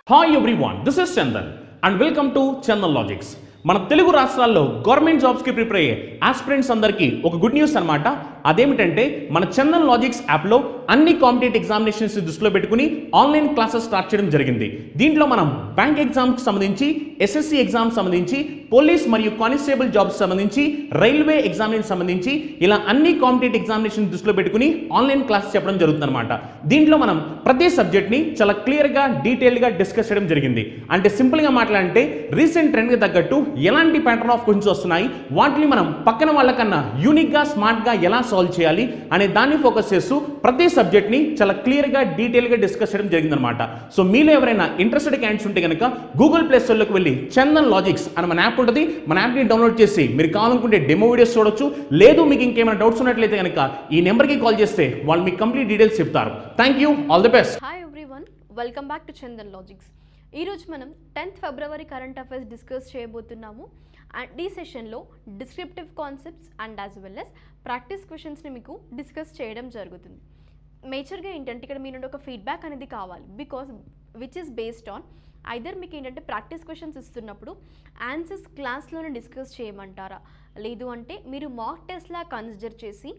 Hi everyone, this is Chandan and welcome to Chandan logics. మన తెలుగు రాష్ట్రాల్లో government జాబ్స్కి ప్రిపేర్ అయ్యే ఆస్పిరెంట్స్ అందరికీ ఒక గుడ్ న్యూస్ అనమాట. అదేమిటంటే మన చందన్ లాజిక్స్ యాప్లో అన్ని కాంపిటేటివ్ ఎగ్జామినేషన్స్ దృష్టిలో పెట్టుకుని ఆన్లైన్ క్లాసెస్ స్టార్ట్ చేయడం జరిగింది. దీంట్లో మనం బ్యాంక్ ఎగ్జామ్కి సంబంధించి, ఎస్ఎస్సి ఎగ్జామ్ సంబంధించి, పోలీస్ మరియు కానిస్టేబుల్ జాబ్స్ సంబంధించి, రైల్వే ఎగ్జామినేషన్ సంబంధించి ఇలా అన్ని కాంపిటేటివ్ ఎగ్జామినేషన్ దృష్టిలో పెట్టుకుని ఆన్లైన్ క్లాస్ చెప్పడం జరుగుతుంది అనమాట. దీంట్లో మనం ప్రతి సబ్జెక్ట్ని చాలా క్లియర్గా డీటెయిల్గా డిస్కస్ చేయడం జరిగింది. అంటే సింపుల్గా మాట్లాడంటే రీసెంట్ ట్రెండ్కి తగ్గట్టు ఎలాంటి ప్యాటర్న్ ఆఫ్ క్వశ్చన్స్ వస్తున్నాయి, వాటిని మనం పక్కన వాళ్ళకన్నా యూనిక్గా స్మార్ట్గా ఎలా సాల్వ్ చేయాలి అనే దాన్ని ఫోకస్ చేస్తూ ప్రతి సబ్జెక్ట్ని చాలా క్లియర్గా డీటెయిల్గా డిస్కస్ చేయడం జరిగిందనమాట. సో మీలో ఎవరైనా ఇంట్రెస్టెడ్ క్యాండిడేట్స్ ఉంటే కనుక గూగుల్ ప్లే స్టోర్లోకి వెళ్ళి చందన్ లాజిక్స్ అని మన యాప్ ఉంటుంది, మన యాప్ని డౌన్లోడ్ చేసి మీరు కావాలనుకుంటే డెమో వీడియోస్ చూడొచ్చు. లేదు మీకు ఇంకేమైనా డౌట్స్ ఉన్నట్లయితే కనుక ఈ నెంబర్కి కాల్ చేస్తే వాళ్ళు మీకు కంప్లీట్ డీటెయిల్స్ చెప్తారు. Thank you, all the best. Hi everyone, welcome back to Chandan logics. ఈరోజు మనం 10th February current affairs discuss చేయబోతున్నాము. అండ్ ఈ సెషన్లో descriptive concepts and as well as practice క్వశ్చన్స్ని మీకు డిస్కస్ చేయడం జరుగుతుంది. మేజర్గా ఏంటంటే ఇక్కడ మీ నుండి ఒక ఫీడ్బ్యాక్ అనేది కావాలి, because which is based on either మీకు ఏంటంటే ప్రాక్టీస్ క్వశ్చన్స్ ఇస్తున్నప్పుడు ఆన్సర్స్ క్లాస్లోనే డిస్కస్ చేయమంటారా, లేదు అంటే మీరు మాక్ టెస్ట్లా కన్సిడర్ చేసి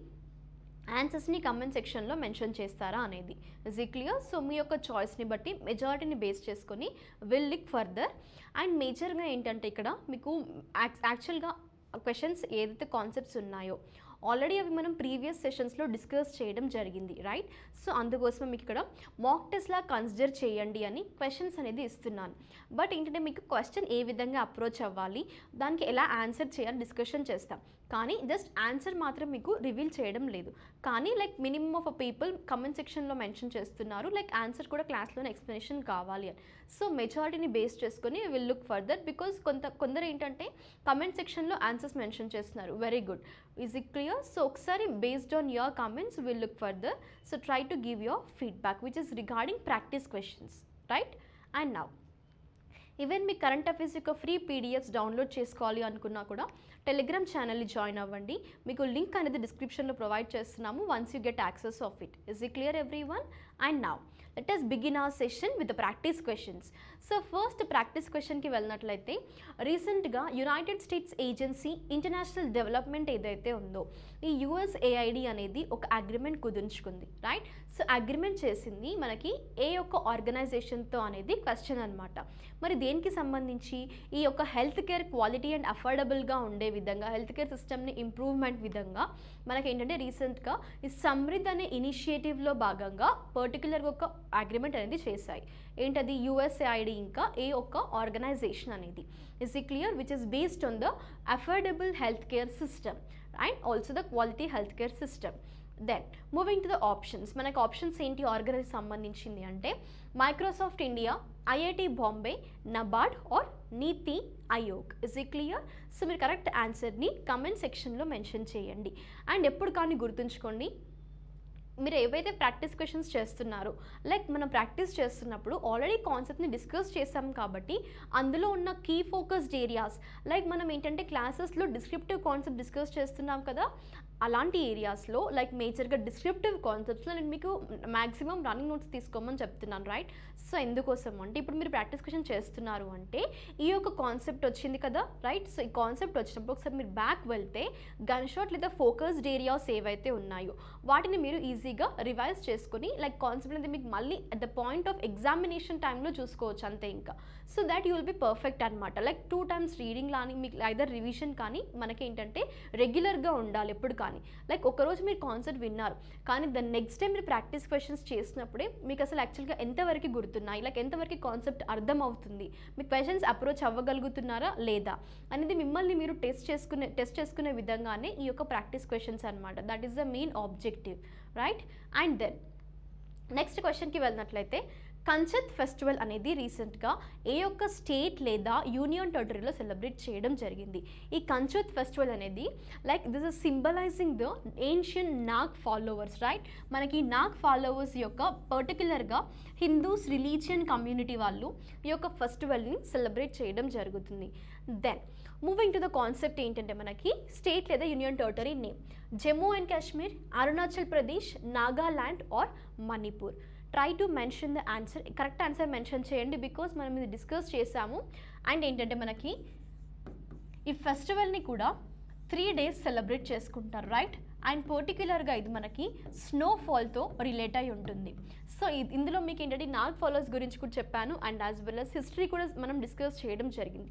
ఆన్సర్స్ని కమెంట్ సెక్షన్లో మెన్షన్ చేస్తారా అనేది. Is it clear? సో మీ యొక్క చాయిస్ని బట్టి మెజారిటీని బేస్ చేసుకొని విల్ లిక్ ఫర్దర్. అండ్ మేజర్గా ఏంటంటే ఇక్కడ మీకు యాక్చువల్గా క్వశ్చన్స్ ఏదైతే కాన్సెప్ట్స్ ఉన్నాయో ఆల్రెడీ అవి మనం ప్రీవియస్ సెషన్స్లో డిస్కస్ చేయడం జరిగింది, రైట్? సో అందుకోసం మీకు ఇక్కడ మాక్ టెస్ట్లా కన్సిడర్ చేయండి అని క్వశ్చన్స్ అనేది ఇస్తున్నాను. బట్ ఏంటంటే మీకు క్వశ్చన్ ఏ విధంగా అప్రోచ్ అవ్వాలి, దానికి ఎలా ఆన్సర్ చేయాలి డిస్కషన్ చేస్తాం, కానీ జస్ట్ ఆన్సర్ మాత్రం మీకు రివీల్ చేయడం లేదు. కానీ like minimum of a people comment సెక్షన్లో మెన్షన్ చేస్తున్నారు లైక్ ఆన్సర్ కూడా క్లాస్లోనే ఎక్స్ప్లెనేషన్ కావాలి అని. సో మెజారిటీని బేస్ చేసుకొని విల్ లుక్ ఫర్దర్, బికాజ్ కొందరు ఏంటంటే కమెంట్ సెక్షన్లో ఆన్సర్స్ మెన్షన్ చేస్తున్నారు. Very good. Is it clear? So ఒకసారి based on your comments will look further. So try to give your feedback which is regarding practice questions, right? And now even మీ current affairs యొక్క free PDFs download చేసుకోవాలి అనుకున్నా కూడా Telegram ఛానల్ని join అవ్వండి. మీకు link అనేది డిస్క్రిప్షన్లో ప్రొవైడ్ చేస్తున్నాము. Once you get access of it. Is it clear everyone? And now let us begin our session with the practice questions. So first practice క్వశ్చన్కి వెళ్ళినట్లయితే రీసెంట్గా United states agency international development ఏదైతే ఉందో ఈ USAID అనేది ఒక agreement కుదుర్చుకుంది, right? So agreement చేసింది మనకి ఏ యొక్క ఆర్గనైజేషన్తో అనేది క్వశ్చన్ అనమాట. మరి దేనికి సంబంధించి? ఈ యొక్క హెల్త్ కేర్ క్వాలిటీ అండ్ అఫోర్డబుల్గా ఉండే విధంగా, హెల్త్ కేర్ సిస్టమ్ని ఇంప్రూవ్మెంట్ విధంగా మనకి ఏంటంటే రీసెంట్గా ఈ సమృద్ధ్ అనే ఇనిషియేటివ్లో భాగంగా పర్టికులర్గా ఒక అగ్రిమెంట్ అనేది చేశాయి. ఏంటది? USAID ఇంకా ఏ ఒక్క ఆర్గనైజేషన్ అనేది. Is it clear? Which is based on the affordable health care system and also the quality health care system. Then moving to the options. మనకి ఆప్షన్స్ ఏంటి ఆర్గనైజ్ సంబంధించింది అంటే Microsoft India, IIT Bombay, NABARD or NITI Aayog. Is it clear? So మీరు correct ఆన్సర్ని comment సెక్షన్లో mention చేయండి. And ఎప్పుడు కానీ గుర్తుంచుకోండి, మీరు ఏవైతే ప్రాక్టీస్ క్వశ్చన్స్ చేస్తున్నారో లైక్ మనం ప్రాక్టీస్ చేస్తున్నప్పుడు ఆల్రెడీ కాన్సెప్ట్ని డిస్కస్ చేసాం కాబట్టి అందులో ఉన్న కీ ఫోకస్డ్ ఏరియాస్ లైక్ మనం ఏంటంటే క్లాసెస్లో డిస్క్రిప్టివ్ కాన్సెప్ట్ డిస్కస్ చేస్తున్నాం కదా, అలాంటి ఏరియాస్లో లైక్ మేజర్గా డిస్క్రిప్టివ్ కాన్సెప్ట్స్లో నేను మీకు మ్యాక్సిమం రన్నింగ్ నోట్స్ తీసుకోమని చెప్తున్నాను, రైట్? సో ఎందుకోసం అంటే ఇప్పుడు మీరు ప్రాక్టీస్ క్వశ్చన్ చేస్తున్నారు అంటే ఈ యొక్క కాన్సెప్ట్ వచ్చింది కదా, రైట్? సో ఈ కాన్సెప్ట్ వచ్చినప్పుడు ఒకసారి మీరు బ్యాక్ వెళ్తే గన్ షాట్ లేదా ఫోకస్డ్ ఏరియాస్ ఏవైతే ఉన్నాయో వాటిని మీరు ఈజీగా రివైజ్ చేసుకొని లైక్ కాన్సెప్ట్ అనేది మీకు మళ్ళీ at the point of examination టైంలో చూసుకోవచ్చు అంతే ఇంకా. So that you will be perfect అనమాట. లైక్ 2 times రీడింగ్ లాని మీకు ఐదర్ రివిజన్ కానీ మనకి ఏంటంటే రెగ్యులర్గా ఉండాలి ఎప్పుడు కానీ. లైక్ ఒకరోజు మీరు కాన్సెప్ట్ విన్నారు కానీ ద నెక్స్ట్ టైం మీరు ప్రాక్టీస్ క్వశ్చన్స్ చేసినప్పుడే మీకు అసలు యాక్చువల్గా ఎంతవరకు గుర్తున్నాయి, లైక్ ఎంతవరకు కాన్సెప్ట్ అర్థం అవుతుంది, మీ క్వశ్చన్స్ అప్రోచ్ అవ్వగలుగుతున్నారా లేదా అనేది మిమ్మల్ని మీరు టెస్ట్ చేసుకునే విధంగానే ఈ యొక్క ప్రాక్టీస్ క్వశ్చన్స్ అనమాట. That is the main objective, right? And then next క్వశ్చన్కి వెళ్ళినట్లయితే కంచత్ ఫెస్టివల్ అనేది రీసెంట్గా ఏ ఒక్క స్టేట్ లేదా యూనియన్ టెరిటరీలో సెలబ్రేట్ చేయడం జరిగింది. ఈ కంచత్ ఫెస్టివల్ అనేది like this is symbolising the ancient Nag followers, right? మనకి నాగ్ ఫాలోవర్స్ యొక్క పర్టికులర్గా హిందూస్ రిలీజియన్ కమ్యూనిటీ వాళ్ళు ఈ యొక్క ఫెస్టివల్ని సెలబ్రేట్ చేయడం జరుగుతుంది. Then moving to the concept ఏంటంటే మనకి స్టేట్ లేదా union territory name Jammu and Kashmir, Arunachal Pradesh, Nagaland or Manipur. Try to mention the answer, correct answer mention చేయండి బికాస్ మనం ఇది డిస్కస్ చేసాము. అండ్ ఏంటంటే మనకి ఈ ఫెస్టివల్ని కూడా 3 days సెలబ్రేట్ చేసుకుంటారు, రైట్. అండ్ పర్టికులర్గా ఇది మనకి స్నోఫాల్తో రిలేట్ అయి ఉంటుంది. సో ఇందులో మీకు ఏంటంటే నాగ్ ఫాలోవర్స్ గురించి కూడా చెప్పాను and as well as history కూడా మనం డిస్కస్ చేయడం జరిగింది.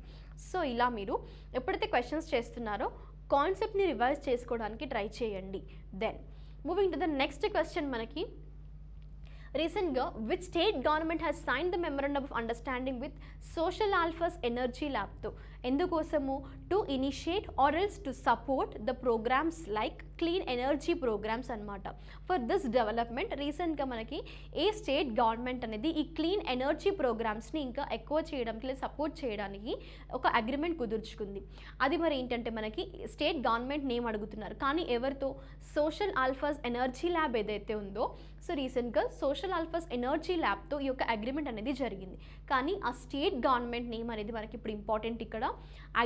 సో ఇలా మీరు ఎప్పుడైతే క్వశ్చన్స్ చేస్తున్నారో కాన్సెప్ట్ని రివైజ్ చేసుకోవడానికి ట్రై చేయండి. Then moving to the next question, మనకి రీసెంట్గా which state government has sign the memorandum of understanding with social alpha's energy ల్యాబ్తో, ఎందుకోసము to initiate or else to support the programmes like clean energy programmes అనమాట. For this development రీసెంట్గా మనకి ఏ state government అనేది ఈ clean energy ప్రోగ్రామ్స్ని ఇంకా ఎక్కువ చేయడానికి లేదా సపోర్ట్ చేయడానికి ఒక అగ్రిమెంట్ కుదుర్చుకుంది. అది మరి ఏంటంటే మనకి స్టేట్ గవర్నమెంట్ నేమ్ అడుగుతున్నారు, కానీ ఎవరితో? సోషల్ ఆల్ఫాస్ ఎనర్జీ ల్యాబ్ ఏదైతే ఉందో, సో రీసెంట్గా సోషల్ ఆల్ఫాస్ ఎనర్జీ ల్యాబ్తో ఈ యొక్క అగ్రిమెంట్ అనేది జరిగింది. కానీ ఆ స్టేట్ గవర్నమెంట్ నేమ్ అనేది మనకి ఇప్పుడు ఇంపార్టెంట్. ఇక్కడ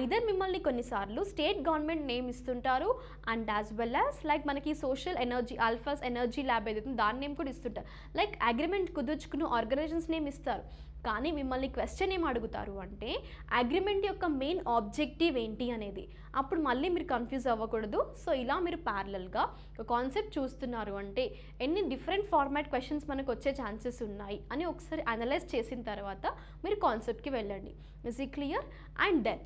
ఐదర్ మిమ్మల్ని కొన్నిసార్లు స్టేట్ గవర్నమెంట్ నేమ్ ఇస్తుంటారు and as well as like మనకి సోషల్ ఎనర్జీ ఆల్ఫాస్ ఎనర్జీ ల్యాబ్ ఏదైతే దాని నేమ్ కూడా ఇస్తుంటారు. లైక్ అగ్రిమెంట్ కుదుర్చుకున్న ఆర్గనైజేషన్స్ నేమ్ ఇస్తారు, కానీ మిమ్మల్ని క్వశ్చన్ ఏం అడుగుతారు అంటే అగ్రిమెంట్ యొక్క మెయిన్ ఆబ్జెక్టివ్ ఏంటి అనేది. అప్పుడు మళ్ళీ మీరు కన్ఫ్యూజ్ అవ్వకూడదు. సో ఇలా మీరు ప్యారలల్గా ఒక కాన్సెప్ట్ చూస్తున్నారు అంటే ఎన్ని డిఫరెంట్ ఫార్మాట్ క్వశ్చన్స్ మనకు వచ్చే ఛాన్సెస్ ఉన్నాయి అని ఒకసారి అనలైజ్ చేసిన తర్వాత మీరు కాన్సెప్ట్కి వెళ్ళండి. ఇస్ ఈ క్లియర్? అండ్ దెన్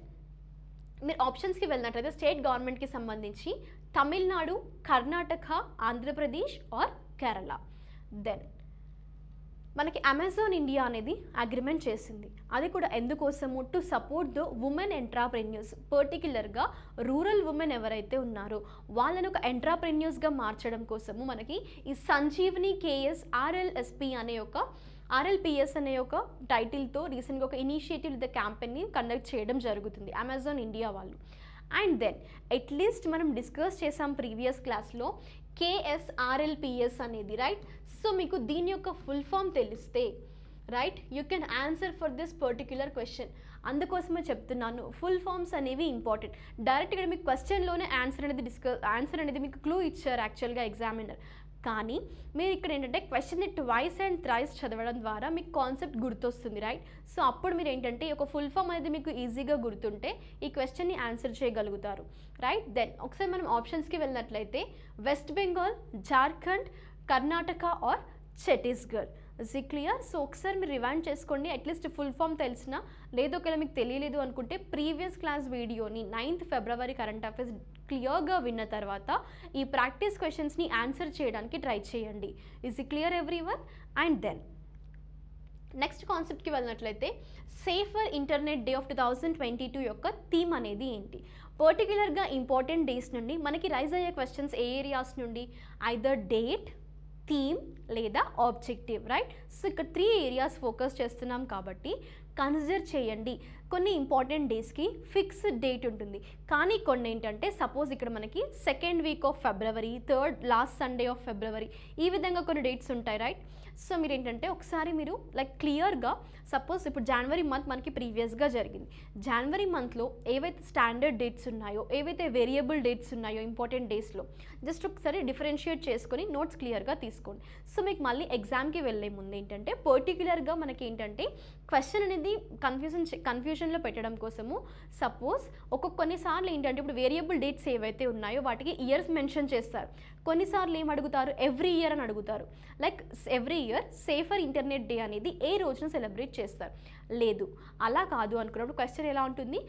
మీరు ఆప్షన్స్కి వెళ్ళినట్లయితే స్టేట్ గవర్నమెంట్కి సంబంధించి తమిళనాడు, కర్ణాటక, ఆంధ్రప్రదేశ్ ఆర్ కేరళ. దెన్ మనకి అమెజాన్ ఇండియా అనేది అగ్రిమెంట్ చేసింది. అది కూడా ఎందుకోసము? టు సపోర్ట్ ద ఉమెన్ ఎంట్రాప్రెన్యూర్స్, పర్టికులర్గా రూరల్ ఉమెన్ ఎవరైతే ఉన్నారో వాళ్ళని ఒక ఎంట్రాప్రెన్యూర్స్గా మార్చడం కోసము మనకి ఈ సంజీవని కేఎస్ ఆర్ఎల్ఎస్పి అనే ఒక ఆర్ఎల్పిఎస్ అనే ఒక టైటిల్తో రీసెంట్గా ఒక ఇనిషియేటివ్ ద క్యాంపెయిన్ని కండక్ట్ చేయడం జరుగుతుంది అమెజాన్ ఇండియా వాళ్ళు. అండ్ దెన్ అట్లీస్ట్ మనం డిస్కస్ చేసాం ప్రీవియస్ క్లాస్లో కేఎస్ఆర్ఎల్పిఎస్ అనేది, రైట్. సో మీకు దీని యొక్క ఫుల్ ఫామ్ తెలిస్తే right you can answer for this particular question. అందుకోసమే చెప్తున్నాను ఫుల్ ఫామ్స్ అనేవి ఇంపార్టెంట్. డైరెక్ట్గా మీకు క్వశ్చన్లోనే ఆన్సర్ అనేది మీకు క్లూ ఇచ్చారు యాక్చువల్గా ఎగ్జామినర్, కానీ మీరు ఇక్కడ ఏంటంటే క్వశ్చన్ని ట్వైస్ అండ్ థ్రైస్ చదవడం ద్వారా మీకు కాన్సెప్ట్ గుర్తొస్తుంది, రైట్. సో అప్పుడు మీరు ఏంటంటే ఒక ఫుల్ ఫామ్ అనేది మీకు ఈజీగా గుర్తుంటే ఈ క్వశ్చన్ని ఆన్సర్ చేయగలుగుతారు, రైట్. దెన్ ఒకసారి మనం ఆప్షన్స్కి వెళ్ళినట్లయితే వెస్ట్ బెంగాల్, జార్ఖండ్, కర్ణాటక ఆర్ ఛత్తీస్గఢ్. ఇస్ ఈ క్లియర్? సో ఒకసారి మీరు రివైండ్ చేసుకోండి, అట్లీస్ట్ ఫుల్ ఫామ్ తెలిసినా. లేదు ఒకవేళ మీకు తెలియలేదు అనుకుంటే ప్రీవియస్ క్లాస్ వీడియోని 9th February కరెంట్ అఫైర్స్ క్లియర్గా విన్న తర్వాత ఈ ప్రాక్టీస్ క్వశ్చన్స్ని ఆన్సర్ చేయడానికి ట్రై చేయండి. ఇస్ ఈ clear everyone? And then next కాన్సెప్ట్కి వెళ్ళినట్లయితే సేఫర్ ఇంటర్నెట్ డే ఆఫ్ 2022 యొక్క థీమ్ అనేది ఏంటి? పర్టికులర్గా ఇంపార్టెంట్ డేస్ నుండి మనకి రైజ్ అయ్యే క్వశ్చన్స్ ఏ ఏరియాస్ నుండి? ఐదర్ డేట్, థీమ్ లేదా ఆబ్జెక్టివ్, రైట్. సో ఇక్కడ 3 ఏరియాస్ ఫోకస్ చేస్తున్నాం కాబట్టి కన్సిడర్ చేయండి. కొన్ని ఇంపార్టెంట్ డేస్కి ఫిక్స్డ్ డేట్ ఉంటుంది, కానీ కొన్ని ఏంటంటే సపోజ్ ఇక్కడ మనకి 2nd week of February, 3rd last Sunday of February, ఈ విధంగా కొన్ని డేట్స్ ఉంటాయి, రైట్. సో మీరు ఏంటంటే ఒకసారి మీరు లైక్ క్లియర్గా సపోజ్ ఇప్పుడు జనవరి మంత్ మనకి ప్రీవియస్గా జరిగింది. జనవరి మంత్లో ఏవైతే స్టాండర్డ్ డేట్స్ ఉన్నాయో, ఏవైతే వేరియబుల్ డేట్స్ ఉన్నాయో ఇంపార్టెంట్ డేస్లో జస్ట్ ఒకసారి డిఫరెన్షియేట్ చేసుకొని నోట్స్ క్లియర్గా తీసుకోండి. సో మీకు మళ్ళీ ఎగ్జామ్కి వెళ్ళే ముందు ఏంటంటే పర్టికులర్గా మనకి ఏంటంటే క్వశ్చన్ అనేది కన్ఫ్యూజన్లో పెట్టడం కోసము సపోజ్ కొన్నిసార్లు ఏంటంటే ఇప్పుడు వేరియబుల్ డేట్స్ ఏవైతే ఉన్నాయో వాటికి ఇయర్స్ మెన్షన్ చేస్తారు. కొన్నిసార్లు ఏం అడుగుతారు? ఎవ్రీ ఇయర్ అని అడుగుతారు. Like every year safer internet day అనేది ఏ రోజున సెలబ్రేట్ చేస్తారు. లేదు అలా కాదు అనుకున్నప్పుడు క్వశ్చన్ ఎలా ఉంటుంది?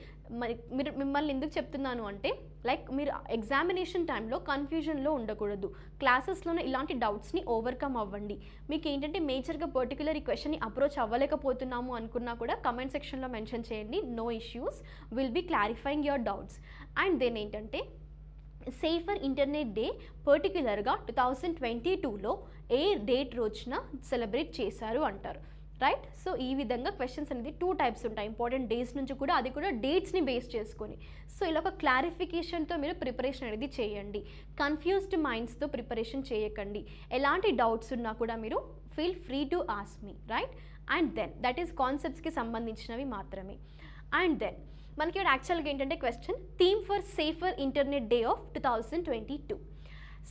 మిమ్మల్ని ఎందుకు చెప్తున్నాను అంటే లైక్ మీరు ఎగ్జామినేషన్ టైంలో కన్ఫ్యూజన్లో ఉండకూడదు. క్లాసెస్లోనే ఇలాంటి డౌట్స్ని ఓవర్కమ్ అవ్వండి. మీకు ఏంటంటే మేజర్గా పర్టికులర్ ఈ క్వశ్చన్ని అప్రోచ్ అవ్వలేకపోతున్నాము అనుకున్నా కూడా కమెంట్ సెక్షన్లో మెన్షన్ చేయండి. No issues, will be clarifying your doubts. And then ఏంటంటే సేఫర్ ఇంటర్నెట్ డే పర్టికులర్గా 2022లో ఏ డేట్ రోజున సెలబ్రేట్ చేశారు అంటారు, రైట్. సో ఈ విధంగా క్వశ్చన్స్ అనేది 2 types ఉంటాయి ఇంపార్టెంట్ డేస్ నుంచి కూడా, అది కూడా డేట్స్ని బేస్ చేసుకొని. సో ఇలా ఒక క్లారిఫికేషన్తో మీరు ప్రిపరేషన్ అనేది చేయండి. కన్ఫ్యూజ్డ్ మైండ్స్తో ప్రిపరేషన్ చేయకండి. ఎలాంటి డౌట్స్ ఉన్నా కూడా మీరు feel free to ask me, right. And then that is కాన్సెప్ట్స్కి సంబంధించినవి మాత్రమే. అండ్ దెన్ మనకి యాక్చువల్గా ఏంటంటే question theme for safer internet day of 2022.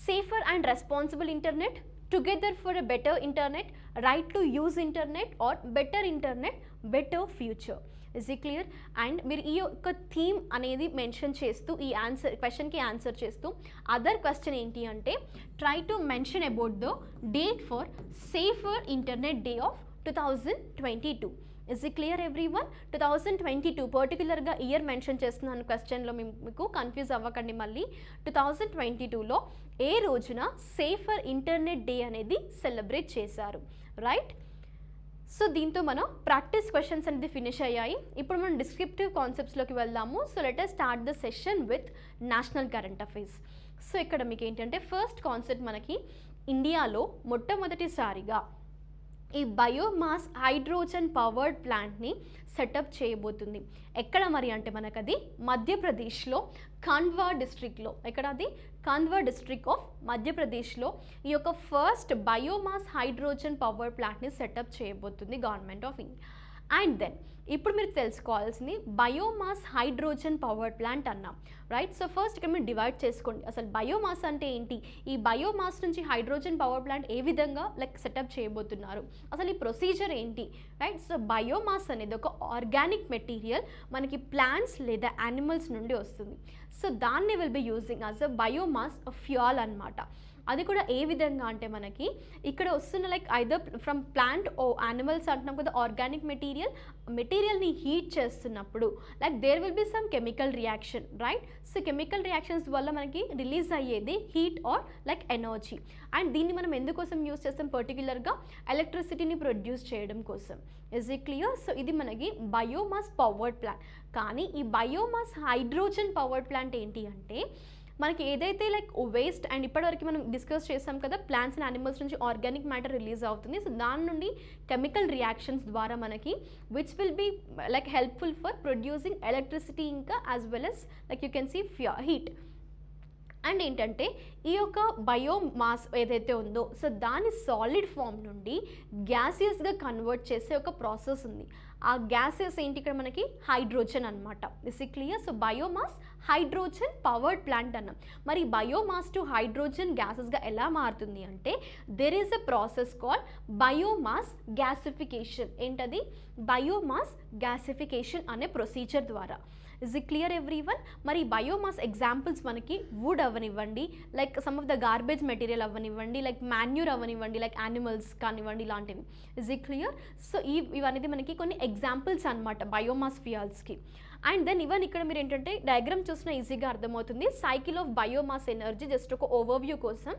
Safer and responsible internet together for a better internet, right to use internet or better internet, better future. Is ఈ clear? And మీరు ఈ యొక్క థీమ్ అనేది mention చేస్తూ ఈ క్వశ్చన్కి ఆన్సర్ చేస్తూ other question ఏంటి అంటే try to mention about the date for safer internet day of 2022. Is ఈ క్లియర్ ఎవ్రీవన్? 2022 పర్టికులర్గా ఇయర్ మెన్షన్ చేస్తున్నాను క్వశ్చన్లో, మీకు కన్ఫ్యూజ్ అవ్వకండి. మళ్ళీ 2022లో ఏ రోజున సేఫర్ ఇంటర్నెట్ డే అనేది సెలబ్రేట్ చేశారు, రైట్? సో దీంతో మనం ప్రాక్టీస్ క్వశ్చన్స్ అనేది ఫినిష్ అయ్యాయి. ఇప్పుడు మనం డిస్క్రిప్టివ్ కాన్సెప్ట్స్లోకి వెళ్దాము. So let us start the session with national current affairs. So ఇక్కడ మీకు ఏంటంటే ఫస్ట్ కాన్సెప్ట్ మనకి ఇండియాలో మొట్టమొదటిసారిగా ఈ బయోమాస్ హైడ్రోజన్ పవర్డ్ ప్లాంట్ని సెటప్ చేయబోతుంది. ఎక్కడ మరి అంటే మనకది మధ్యప్రదేశ్లో ఖండ్వా డిస్ట్రిక్ట్లో. ఎక్కడ అది? ఖండ్వా డిస్ట్రిక్ట్ ఆఫ్ మధ్యప్రదేశ్లో ఈ యొక్క ఫస్ట్ బయోమాస్ హైడ్రోజన్ పవర్ ప్లాంట్ని సెటప్ చేయబోతుంది government of India. And then ఇప్పుడు మీరు తెలుసుకోవాల్సింది బయోమాస్ హైడ్రోజన్ పవర్ ప్లాంట్ అన్నాం, రైట్? సో ఫస్ట్ ఇక్కడ మీరు డివైడ్ చేసుకోండి, అసలు బయోమాస్ అంటే ఏంటి, ఈ బయోమాస్ నుంచి హైడ్రోజన్ పవర్ ప్లాంట్ ఏ విధంగా సెటప్ చేయబోతున్నారు, అసలు ఈ ప్రొసీజర్ ఏంటి, రైట్? సో బయోమాస్ అనేది ఒక ఆర్గానిక్ మెటీరియల్ మనకి ప్లాంట్స్ లేదా యానిమల్స్ నుండి వస్తుంది. సో దాన్ని will be using as a biomass fuel అనమాట. అది కూడా ఏ విధంగా అంటే మనకి ఇక్కడ వస్తున్న either from plant or animals అంటున్నాం కదా, ఆర్గానిక్ మెటీరియల్ని హీట్ చేస్తున్నప్పుడు there will be some chemical reaction, right? So chemical reactions వల్ల మనకి రిలీజ్ అయ్యేది హీట్ ఆర్ ఎనర్జీ. అండ్ దీన్ని మనం ఎందుకోసం యూస్ చేస్తాం? పర్టికులర్గా ఎలక్ట్రిసిటీని ప్రొడ్యూస్ చేయడం కోసం. Is it clear? సో ఇది మనకి బయోమాస్ పవర్డ్ ప్లాంట్. కానీ ఈ బయోమాస్ హైడ్రోజన్ పవర్డ్ ప్లాంట్ ఏంటి అంటే మనకి ఏదైతే వేస్ట్ అండ్ ఇప్పటివరకు మనం డిస్కస్ చేసాం కదా, ప్లాంట్స్ అండ్ యానిమల్స్ నుంచి ఆర్గానిక్ మ్యాటర్ రిలీజ్ అవుతుంది. సో దాని నుండి కెమికల్ రియాక్షన్స్ ద్వారా మనకి which will be helpful for producing electricity, ఇంకా as well as you can see heat. And ఏంటంటే ఈ యొక్క బయోమాస్ ఏదైతే ఉందో సో దాని సాలిడ్ ఫామ్ నుండి గ్యాసియస్గా కన్వర్ట్ చేసే ఒక ప్రాసెస్ ఉంది. ఆ గ్యాసెస్ ఏంటి ఇక్కడ మనకి? హైడ్రోజన్ అనమాట. Is it clear? So biomass hydrogen powered plant అన్నాం. మరి బయోమాస్ టు హైడ్రోజన్ గ్యాసెస్గా ఎలా మారుతుంది అంటే there is a process called biomass gasification. ఏంటది? బయోమాస్ గ్యాసిఫికేషన్ అనే ప్రొసీజర్ ద్వారా. Is it clear everyone? మరి బయోమాస్ ఎగ్జాంపుల్స్ మనకి వుడ్ అవ్వనివ్వండి, some of the garbage material అవ్వనివ్వండి, మాన్యూర్ అవ్వనివ్వండి, యానిమల్స్ కానివ్వండి, ఇలాంటివి. Is it clear? సో ఇవన్నీ మనకి కొన్ని ఎగ్జాంపుల్స్ అనమాట బయోమాస్ ఫ్యూయల్స్కి. అండ్ దెన్ ఈవెన్ ఇక్కడ మీరు ఏంటంటే డయాగ్రామ్ చూసినా ఈజీగా అర్థమవుతుంది. Cycle of biomass energy just ఒక ఓవర్వ్యూ కోసం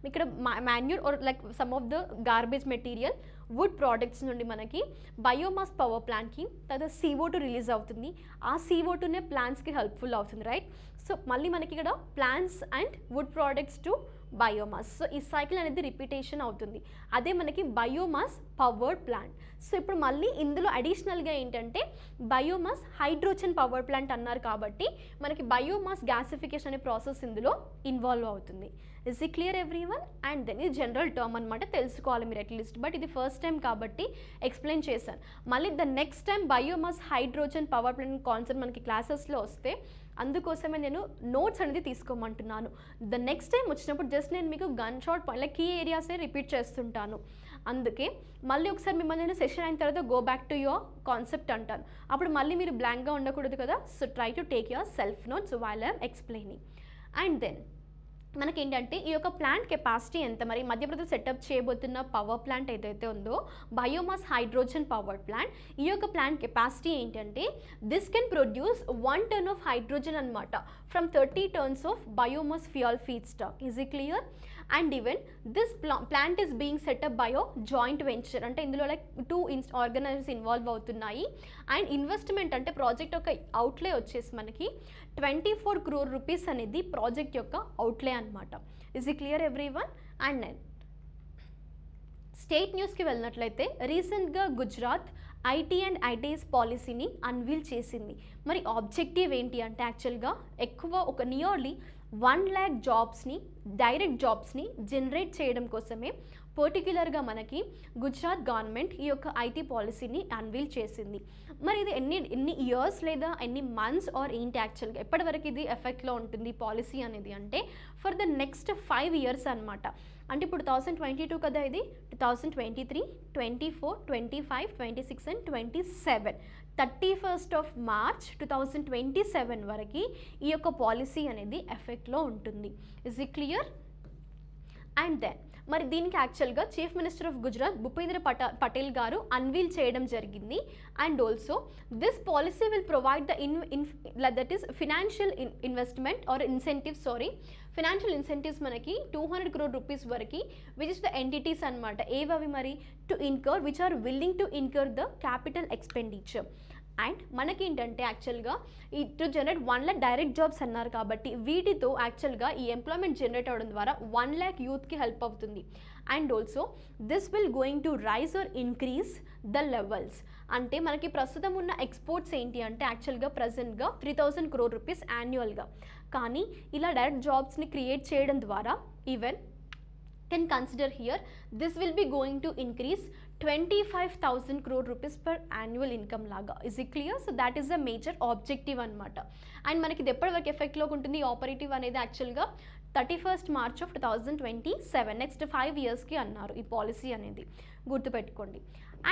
ఇక్కడ manure or some of the garbage material wood products నుండి మనకి బయోమాస్ పవర్ ప్లాంట్కి తర్వాత CO2 రిలీజ్ అవుతుంది. ఆ CO2నే ప్లాంట్స్కి హెల్ప్ఫుల్ అవుతుంది, రైట్? సో మళ్ళీ మనకి ఇక్కడ plants and wood products to biomass. So ఈ సైకిల్ అనేది రిపీటేషన్ అవుతుంది. అదే మనకి బయోమాస్ పవర్డ్ ప్లాంట్. సో ఇప్పుడు మళ్ళీ ఇందులో అడిషనల్గా ఏంటంటే బయోమాస్ హైడ్రోజన్ పవర్ ప్లాంట్ అన్నారు కాబట్టి మనకి బయోమాస్ గ్యాసిఫికేషన్ అనే ప్రాసెస్ ఇందులో ఇన్వాల్వ్ అవుతుంది. Is it clear everyone? And then ఇది జనరల్ టర్మ్ అనమాట, తెలుసుకోవాలి మీరు అట్లీస్ట్. బట్ ఇది ఫస్ట్ టైం కాబట్టి ఎక్స్ప్లెయిన్ చేశాను. మళ్ళీ the next time biomass hydrogen power plant concept మనకి క్లాసెస్లో వస్తే అందుకోసమే నేను నోట్స్ అనేది తీసుకోమంటున్నాను. ద నెక్స్ట్ టైం వచ్చినప్పుడు జస్ట్ నేను మీకు గన్ షాట్ కీ ఏరియాసే రిపీట్ చేస్తుంటాను. అందుకే మళ్ళీ ఒకసారి మిమ్మల్ని నేను సెషన్ అయిన తర్వాత go back to your concept అంటాను. అప్పుడు మళ్ళీ మీరు బ్లాంక్గా ఉండకూడదు కదా. So try to take your self notes while I'm explaining. And then మనకేంటంటే ఈ యొక్క ప్లాంట్ కెపాసిటీ ఎంత, మరి మధ్యప్రదేశ్ సెటప్ చేయబోతున్న పవర్ ప్లాంట్ ఏదైతే ఉందో బయోమాస్ హైడ్రోజన్ పవర్ ప్లాంట్, ఈ యొక్క ప్లాంట్ కెపాసిటీ ఏంటంటే this can produce 1 ton of hydrogen అనమాట from 30 tons of biomass fuel feed stock. Is it clear? And even this plant is being setup by joint venture, అంటే ఇందులో 2 organisers involve అవుతున్నాయి. And investment అంటే project యొక్క అవుట్లే వచ్చేసి మనకి 24 crore rupees అనేది project యొక్క అవుట్లే అనమాట. Is it clear everyone? And then state న్యూస్కి వెళ్ళినట్లయితే రీసెంట్గా గుజరాత్ ఐటీ అండ్ ఐటీఎస్ పాలసీని అన్వీల్ చేసింది. మరి ఆబ్జెక్టివ్ ఏంటి అంటే యాక్చువల్గా ఒక నియర్లీ 1 lakh జాబ్స్ని, డైరెక్ట్ జాబ్స్ని జనరేట్ చేయడం కోసమే పర్టిక్యులర్గా మనకి గుజరాత్ గవర్నమెంట్ ఈ యొక్క ఐటీ పాలసీని అన్వీల్ చేసింది. మరి ఇది ఎన్ని ఇయర్స్ లేదా ఎన్ని మంత్స్ ఆర్ ఏంటి యాక్చువల్గా ఎప్పటివరకు ఇది ఎఫెక్ట్లో ఉంటుంది పాలసీ అనేది అంటే ఫర్ ద నెక్స్ట్ 5 years అనమాట. అంటే ఇప్పుడు 2022 కదా, ఇది 2023, 24, 25, 26 అండ్ 27, 31st March 2027 వరకు ఈ యొక్క పాలసీ అనేది ఎఫెక్ట్లో ఉంటుంది. Is it clear? And then మరి దీనికి యాక్చువల్గా chief minister of Gujarat Bhupendra Patel గారు అన్వీల్ చేయడం జరిగింది. And also this policy will provide that is financial investment or incentives, financial incentives మనకి 200 crore రూపీస్ వరకు, విచ్ ఇస్ ద ఎంటిటీస్ అనమాట. ఏవవి మరి? To incur which are willing to incur the capital expenditure. And మనకేంటంటే యాక్చువల్గా to generate 1 lakh direct jobs అన్నారు కాబట్టి వీటితో యాక్చువల్గా ఈ ఎంప్లాయ్మెంట్ జనరేట్ అవ్వడం ద్వారా 1 lakh యూత్కి హెల్ప్ అవుతుంది. And also this will going to rise or increase the levels. అంటే మనకి ప్రస్తుతం ఉన్న ఎక్స్పోర్ట్స్ ఏంటి అంటే యాక్చువల్గా ప్రజెంట్గా 3000 crore రూపీస్ యాన్యువల్గా. కానీ ఇలా డైరెక్ట్ జాబ్స్ని క్రియేట్ చేయడం ద్వారా even can consider here this will be going to increase 25,000 crore rupees per annual income laga. Is it clear? So that is the major objective anamata. And manaki ఇది ఎప్పటి వరకు ఎఫెక్ట్లో ఉంటుంది operative అనేది యాక్చువల్గా 31st March of 2027, next 5 yearsకి అన్నారు ఈ policy అనేది, గుర్తుపెట్టుకోండి.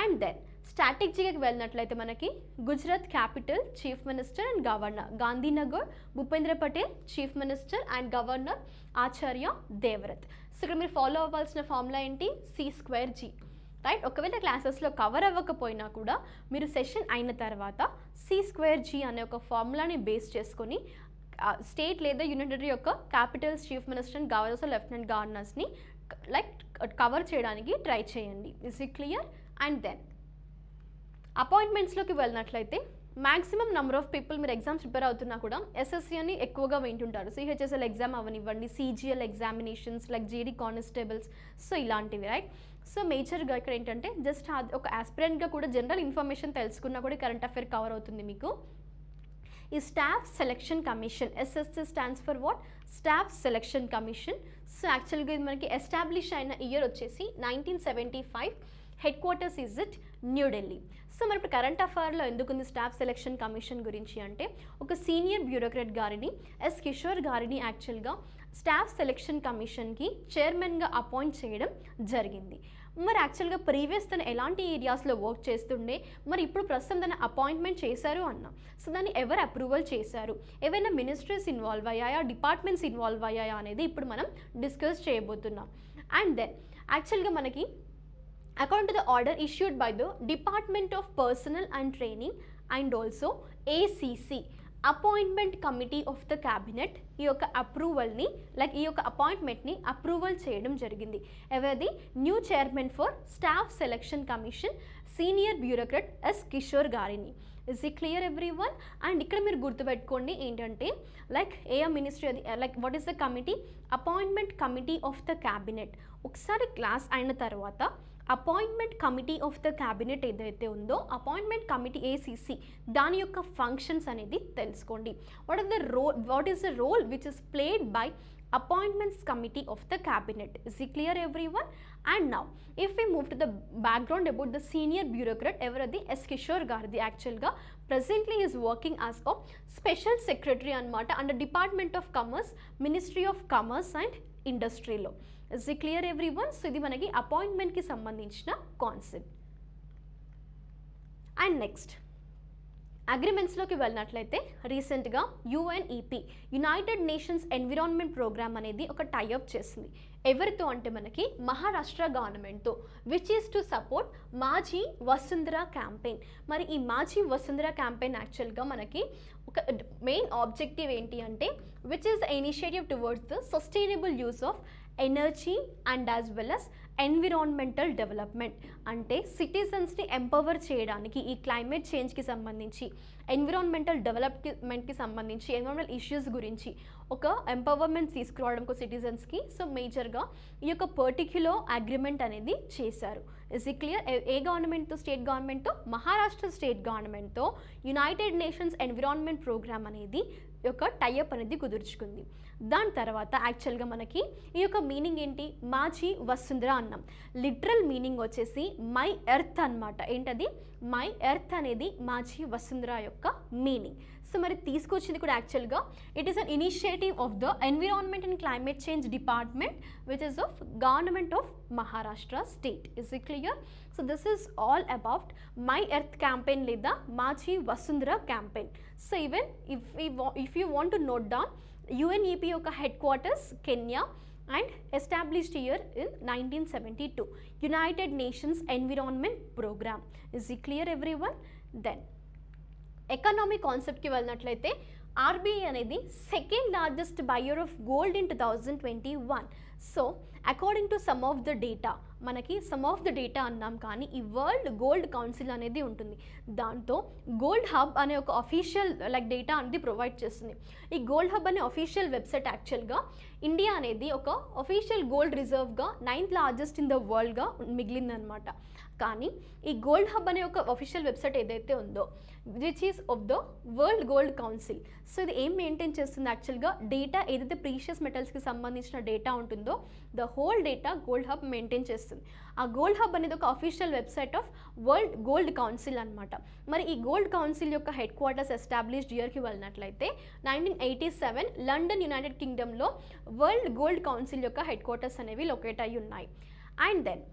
అండ్ దెన్ స్ట్రాటజీకి వెళ్ళినట్లయితే మనకి Gujarat capital chief minister and governor Gandhinagar, Bhupendra Patel chief minister and governor Acharya Devvrat. So ఇక్కడ మీరు ఫాలో అవ్వాల్సిన ఫార్ములా ఏంటి? C²G, right? ఒకవేళ క్లాసెస్లో కవర్ అవ్వకపోయినా కూడా మీరు సెషన్ అయిన తర్వాత C²G అనే ఒక ఫార్ములాని బేస్ చేసుకొని స్టేట్ లేదా యూనిటరీ యొక్క capitals chief minister and governors lieutenant గవర్నర్స్ని లైక్ కవర్ చేయడానికి ట్రై చేయండి. Is it clear? And then అపాయింట్మెంట్స్లోకి వెళ్ళినట్లయితే మ్యాక్సిమం నెంబర్ ఆఫ్ పీపుల్ మీరు ఎగ్జామ్స్ ప్రిపేర్ అవుతున్నా కూడా ఎస్ఎస్సి అని ఎక్కువగా వింటుంటారు. సిహెచ్ఎస్ఎల్ ఎగ్జామ్ అవనివ్వండి, CGL examinations like GD constables, so ఇలాంటివి, రైట్? సో మేజర్గా ఇక్కడ ఏంటంటే జస్ట్ ఒక ఆస్పిరెంట్గా కూడా జనరల్ ఇన్ఫర్మేషన్ తెలుసుకున్నా కూడా కరెంట్ అఫేర్ కవర్ అవుతుంది మీకు. ఈ staff selection commission, SSC stands for what? Staff selection commission. So యాక్చువల్గా ఇది మనకి ఎస్టాబ్లిష్ అయిన ఇయర్ వచ్చేసి 1975, head quarters is it New Delhi. So మరి ఇప్పుడు కరెంట్ అఫైర్లో ఎందుకుంది స్టాఫ్ సెలెక్షన్ కమిషన్ గురించి అంటే ఒక సీనియర్ బ్యూరోక్రాట్ గారిని ఎస్ కిషోర్ గారిని యాక్చువల్గా స్టాఫ్ సెలెక్షన్ కమిషన్కి చైర్మన్గా అపాయింట్ చేయడం జరిగింది. మరి యాక్చువల్గా ప్రీవియస్ తను ఎలాంటి ఏరియాస్లో వర్క్ చేస్తుండే, మరి ఇప్పుడు ప్రస్తుతం తను అపాయింట్మెంట్ చేశారు అన్న. సో దాన్ని ఎవరు అప్రూవల్ చేశారు, ఏవైనా మినిస్ట్రీస్ ఇన్వాల్వ్ అయ్యాయా, డిపార్ట్మెంట్స్ ఇన్వాల్వ్ అయ్యాయా అనేది ఇప్పుడు మనం డిస్కస్ చేయబోతున్నాం. అండ్ దెన్ యాక్చువల్గా మనకి according to the order issued by the Department of Personnel and Training and also ACC, appointment committee of the cabinet ఈ యొక్క అప్రూవల్ని లైక్ ఈ యొక్క అపాయింట్మెంట్ని అప్రూవల్ చేయడం జరిగింది. ఎవరిది? New chairman for staff selection commission senior bureaucrat S Kishore గారిని. Is it clear everyone? And ఇక్కడ మీరు గుర్తుపెట్టుకోండి ఏంటంటే లైక్ ఏ మినిస్ట్రీ అది like what is the committee? Appointment committee of the cabinet. ఒకసారి క్లాస్ అయిన తర్వాత appointment committee of the cabinet ఏదైతే ఉందో అపాయింట్మెంట్ కమిటీ ఏసీసీ దాని యొక్క ఫంక్షన్స్ అనేది తెలుసుకోండి. What is the role which is played by appointments committee of the cabinet. Is it clear everyone? And now if we move to the background about the senior bureaucrat everadi S Kishore Gardi, actual ga presently he is working as a special secretary anamata under Department of Commerce, Ministry of Commerce and Industry law. Is it clear everyone? So idi manaki appointment ki sambandhinchina concept. And next అగ్రిమెంట్స్లోకి వెళ్ళినట్లయితే రీసెంట్గా UNEP united nations environment programme అనేది ఒక tie up చేసింది. ఎవరితో అంటే మనకి మహారాష్ట్ర గవర్నమెంట్తో, which is to support Majhi Vasundhara campaign. మరి ఈ మాజీ వసుంధర క్యాంపెయిన్ యాక్చువల్గా మనకి ఒక మెయిన్ ఆబ్జెక్టివ్ ఏంటి అంటే which is the initiative towards the sustainable use of energy and as well as environmental development. అంటే సిటిజన్స్ని ఎంపవర్ చేయడానికి ఈ క్లైమేట్ చేంజ్కి సంబంధించి, ఎన్విరాన్మెంటల్ డెవలప్మెంట్కి సంబంధించి, ఎన్విరాన్మెంటల్ ఇష్యూస్ గురించి ఒక ఎంపవర్మెంట్ తీసుకురావడం సిటిజన్స్కి. సో మేజర్గా ఈ యొక్క పర్టిక్యులర్ అగ్రిమెంట్ అనేది చేశారు. Is it clear? ఏ గవర్నమెంట్తో? స్టేట్ గవర్నమెంట్తో, మహారాష్ట్ర స్టేట్ గవర్నమెంట్తో యునైటెడ్ నేషన్స్ ఎన్విరాన్మెంట్ ప్రోగ్రామ్ అనేది యొక్క టైఅప్ అనేది కుదుర్చుకుంది. దాని తర్వాత యాక్చువల్గా మనకి ఈ యొక్క మీనింగ్ ఏంటి, మాజీ వసుంధర అన్నాం. లిటరల్ మీనింగ్ వచ్చేసి మై ఎర్త్ అన్నమాట. ఏంటది, మై ఎర్త్ అనేది మాజీ వసుంధర యొక్క మీనింగ్. సో మరి తీసుకొచ్చింది కూడా యాక్చువల్గా it is an initiative of the environment and climate change department which is of government of Maharashtra state. Is it clear? So this is all about my earth campaign లేదా మాజీ Vasundhara campaign. So even if you want to note down, UNEP యొక్క head quarters Kenya and established year in 1972, United Nations Environment Program. Is it clear everyone? Then economic కాన్సెప్ట్కి వెళ్ళినట్లయితే RBI అనేది second largest buyer of gold in 2021. So according to some of the data, మనకి some of the data అన్నాం కానీ ఈ world gold council అనేది ఉంటుంది. దాంతో గోల్డ్ హబ్ అనే ఒక అఫీషియల్ డేటా అనేది ప్రొవైడ్ చేస్తుంది. ఈ గోల్డ్ హబ్ అనే అఫీషియల్ వెబ్సైట్ యాక్చువల్గా ఇండియా అనేది ఒక అఫీషియల్ గోల్డ్ రిజర్వ్గా 9th లార్జెస్ట్ ఇన్ ద వరల్డ్గా మిగిలిందనమాట. కానీ ఈ గోల్డ్ హబ్ అనే ఒక అఫీషియల్ వెబ్సైట్ ఏదైతే ఉందో which is of the world gold council. So ఇది ఏం మెయింటైన్ చేస్తుంది యాక్చువల్గా, డేటా ఏదైతే ప్రీషియస్ మెటల్స్కి సంబంధించిన డేటా ఉంటుందో the whole data gold hub maintain చేస్తుంది. ఆ గోల్డ్ హబ్ అనేది ఒక official website of world gold council అనమాట. మరి ఈ గోల్డ్ కౌన్సిల్ యొక్క హెడ్ క్వార్టర్స్ ఎస్టాబ్లిష్డ్ ఇయర్కి వెళ్ళినట్లయితే 1987 లండన్, యునైటెడ్ కింగ్డమ్లో వరల్డ్ గోల్డ్ కౌన్సిల్ యొక్క హెడ్ క్వార్టర్స్ అనేవి లొకేట్ అయ్యి ఉన్నాయి. అండ్ దెన్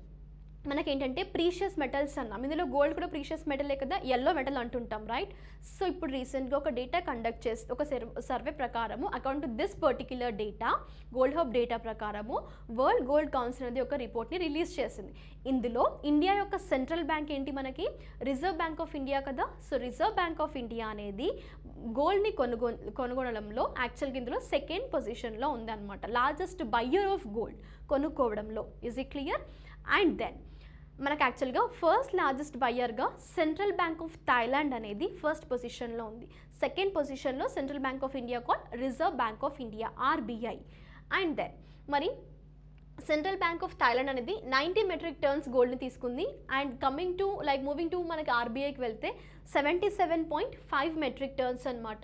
మనకేంటంటే ప్రీషియస్ మెటల్స్ అన్నాం, ఇందులో గోల్డ్ కూడా ప్రీషియస్ మెటలే కదా, ఎల్లో మెటల్ అంటుంటాం, రైట్? సో ఇప్పుడు రీసెంట్గా ఒక డేటా కండక్ట్ చేస్తే ఒక సర్వే ప్రకారము according to this particular data, gold hub data ప్రకారము వరల్డ్ గోల్డ్ కౌన్సిల్ అనేది ఒక రిపోర్ట్ని రిలీజ్ చేసింది. ఇందులో ఇండియా యొక్క సెంట్రల్ బ్యాంక్ ఏంటి, మనకి రిజర్వ్ బ్యాంక్ ఆఫ్ ఇండియా కదా. So reserve bank of India అనేది గోల్డ్ని కొనుగోనడంలో యాక్చువల్గా ఇందులో సెకండ్ పొజిషన్లో ఉందన్నమాట, లార్జెస్ట్ బయ్యర్ ఆఫ్ గోల్డ్ కొనుక్కోవడంలో. Is it clear? And then మనకు యాక్చువల్గా ఫస్ట్ లార్జెస్ట్ బయ్యర్గా సెంట్రల్ బ్యాంక్ ఆఫ్ థాయిలాండ్ అనేది ఫస్ట్ పొజిషన్లో ఉంది. సెకండ్ పొజిషన్లో central bank of India call reserve bank of India, RBI. And then మరి సెంట్రల్ బ్యాంక్ ఆఫ్ థాయిలాండ్ అనేది 90 మెట్రిక్ టన్స్ గోల్డ్ని తీసుకుంది. And coming to moving to మనకి RBIకి వెళ్తే 77.5 మెట్రిక్ టన్స్ అనమాట.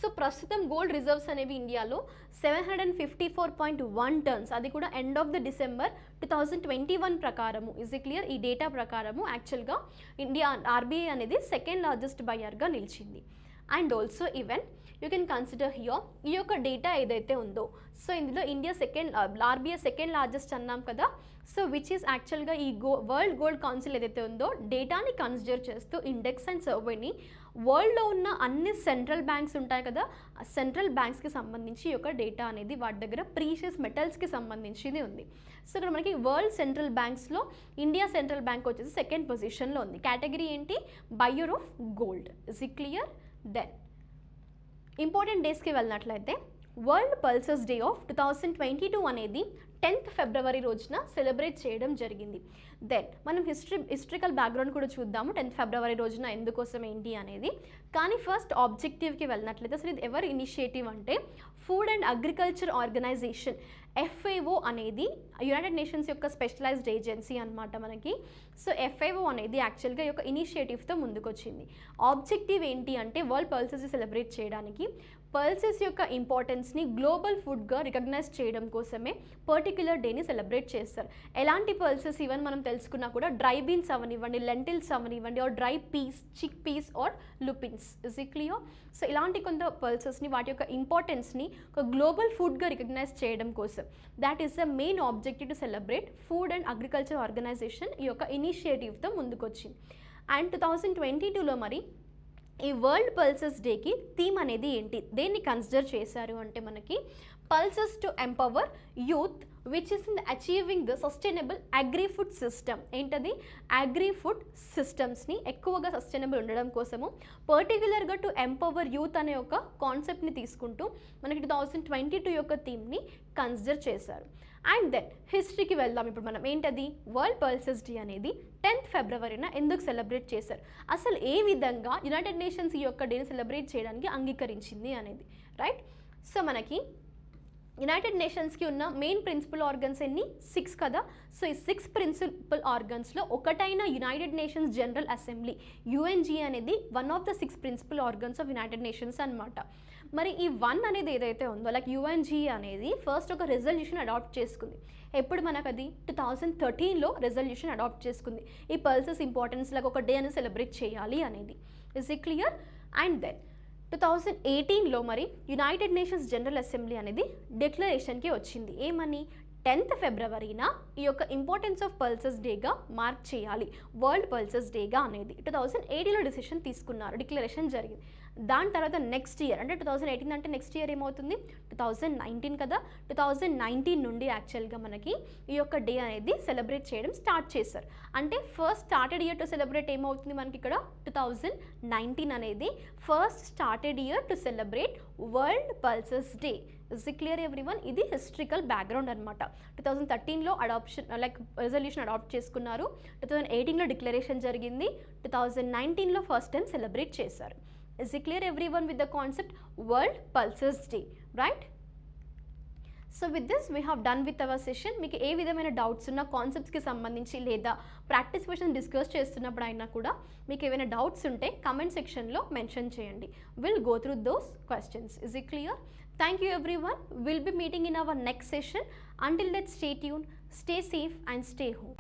సో ప్రస్తుతం గోల్డ్ రిజర్వ్స్ అనేవి ఇండియాలో 754.1 టన్స్, అది కూడా ఎండ్ ఆఫ్ ద డిసెంబర్ 2021 ప్రకారము. Is it clear? ఈ డేటా ప్రకారము యాక్చువల్గా RBI అనేది సెకండ్ లార్జెస్ట్ బయ్యర్గా నిలిచింది. And also even you can consider here ఈ యొక్క డేటా ఏదైతే ఉందో, సో ఇందులో ఇండియా RBI సెకండ్ లార్జెస్ట్ అన్నాం కదా. సో విచ్ ఈస్ యాక్చువల్గా ఈ వరల్డ్ గోల్డ్ కౌన్సిల్ ఏదైతే ఉందో డేటాని కన్సిడర్ చేస్తూ ఇండెక్స్ అండ్ సర్వేని వరల్డ్లో ఉన్న అన్ని సెంట్రల్ బ్యాంక్స్ ఉంటాయి కదా, ఆ సెంట్రల్ బ్యాంక్స్కి సంబంధించి ఈ యొక్క డేటా అనేది వాటి దగ్గర ప్రీషియస్ మెటల్స్కి సంబంధించింది ఉంది. సో ఇక్కడ మనకి వరల్డ్ సెంట్రల్ బ్యాంక్స్లో ఇండియా సెంట్రల్ బ్యాంక్ వచ్చేసి సెకండ్ పొజిషన్లో ఉంది. కేటగిరీ ఏంటి, buyer of gold. Is it clear? Then important డేస్కి వెళ్ళినట్లయితే వరల్డ్ పల్సెస్ డే ఆఫ్ 2022 అనేది 10th ఫిబ్రవరి రోజున సెలబ్రేట్ చేయడం జరిగింది. దెన్ మనం హిస్టరికల్ బ్యాక్గ్రౌండ్ కూడా చూద్దాము 10th ఫిబ్రవరి రోజున ఎందుకోసం ఏంటి అనేది. కానీ ఫస్ట్ ఆబ్జెక్టివ్కి వెళ్ళినట్లయితే అసలు ఇది ఎవరి ఇనిషియేటివ్ అంటే food and Agriculture organisation FAO అనేది యునైటెడ్ నేషన్స్ యొక్క స్పెషలైజ్డ్ ఏజెన్సీ అనమాట మనకి. సో FAO అనేది యాక్చువల్గా ఈ యొక్క ఇనిషియేటివ్తో ముందుకొచ్చింది. ఆబ్జెక్టివ్ ఏంటి అంటే వరల్డ్ పల్సెస్ సెలబ్రేట్ చేయడానికి పల్సెస్ యొక్క ఇంపార్టెన్స్ని గ్లోబల్ ఫుడ్గా రికగ్నైజ్ చేయడం కోసమే పర్టిక్యులర్ డేని సెలబ్రేట్ చేస్తారు. ఎలాంటి పల్సెస్ ఈవెన్ మనం తెలుసుకున్నా కూడా డ్రై బీన్స్ అవనివ్వండి, లెంటిల్స్ అవనివ్వండి, or dry peas, chickpeas or lupins. Is it clear? So ఇలాంటి కొంత పల్సెస్ని వాటి యొక్క ఇంపార్టెన్స్ని ఒక గ్లోబల్ ఫుడ్గా రికగ్నైజ్ చేయడం కోసం that is the main objective to celebrate Food and Agriculture Organization ఈ యొక్క ఇనిషియేటివ్తో ముందుకొచ్చింది. అండ్ 2022లో మరి ఈ వరల్డ్ పల్సెస్ డేకి థీమ్ అనేది ఏంటి, దేన్ని కన్సిడర్ చేశారు అంటే మనకి pulses to empower youth which is in achieving the sustainable agri food system. ఏంటది, అగ్రి ఫుడ్ సిస్టమ్స్ని ఎక్కువగా సస్టైనబుల్ ఉండడం కోసము పర్టికులర్గా టు ఎంపవర్ యూత్ అనే ఒక కాన్సెప్ట్ని తీసుకుంటూ మనకి 2022 యొక్క థీమ్ని కన్సిడర్ చేశారు. అండ్ దెన్ హిస్టరీకి వెళ్దాం ఇప్పుడు మనం. ఏంటది, వరల్డ్ పల్సెస్ డే అనేది 10th ఫిబ్రవరిన ఎందుకు సెలబ్రేట్ చేశారు, అసలు ఏ విధంగా యునైటెడ్ నేషన్స్ ఈ యొక్క డేని సెలబ్రేట్ చేయడానికి అంగీకరించింది అనేది, రైట్? సో మనకి యునైటెడ్ నేషన్స్కి ఉన్న మెయిన్ ప్రిన్సిపల్ ఆర్గన్స్ ఎన్ని, 6 కదా. సో ఈ 6 ప్రిన్సిపల్ ఆర్గన్స్లో ఒకటైన United Nations General Assembly UNG అనేది one of the 6 principal organs of United Nations అనమాట. మరి ఈ 1 అనేది ఏదైతే ఉందో లైక్ యుఎన్జీ అనేది ఫస్ట్ ఒక రెజల్యూషన్ అడాప్ట్ చేసుకుంది. ఎప్పుడు మనకు అది 2013లో రెజల్యూషన్ అడాప్ట్ చేసుకుంది. ఈ పల్సెస్ ఇంపార్టెన్స్ లాగా ఒక డే అనేది సెలబ్రేట్ చేయాలి అనేది. Is it clear? And then 2018లో మరి యునైటెడ్ నేషన్స్ జనరల్ అసెంబ్లీ అనేది డిక్లరేషన్కి వచ్చింది. ఏమని? 10th ఫిబ్రవరిన ఈ యొక్క ఇంపార్టెన్స్ ఆఫ్ పల్సెస్ డేగా మార్క్ చేయాలి, వరల్డ్ పల్సెస్ డేగా అనేది 2018లో డిసిషన్ తీసుకున్నారు, డిక్లరేషన్ జరిగింది. దాని తర్వాత నెక్స్ట్ ఇయర్ అంటే 2018 అంటే నెక్స్ట్ ఇయర్ ఏమవుతుంది? 2019 కదా. 2019 నుండి యాక్చువల్గా మనకి ఈ యొక్క డే అనేది సెలబ్రేట్ చేయడం స్టార్ట్ చేశారు. అంటే first started year to celebrate ఏమవుతుంది మనకి ఇక్కడ 2019 అనేది first started year to celebrate world pulses day. Is it clear everyone? ఇది హిస్టరికల్ బ్యాక్గ్రౌండ్ అనమాట. 2013లో అడాప్షన్ లైక్ రెజల్యూషన్ అడాప్ట్ చేసుకున్నారు, 2018లో డిక్లరేషన్ జరిగింది, 2019లో ఫస్ట్ టైం సెలబ్రేట్ చేశారు. Is it clear everyone with the concept world pulses day, right? So with this we have done with our session. మీకు ఏ విధమైన doubts ఉన్న కాన్సెప్ట్స్కి సంబంధించి లేదా practice question discuss చేస్తున్నప్పుడు అయినా కూడా మీకు ఏమైనా డౌట్స్ ఉంటే కమెంట్ సెక్షన్లో మెన్షన్ చేయండి. Will go through those questions. Is it clear? Thank you everyone. We'll be meeting in our next session. Until then, stay tuned, stay safe and stay home.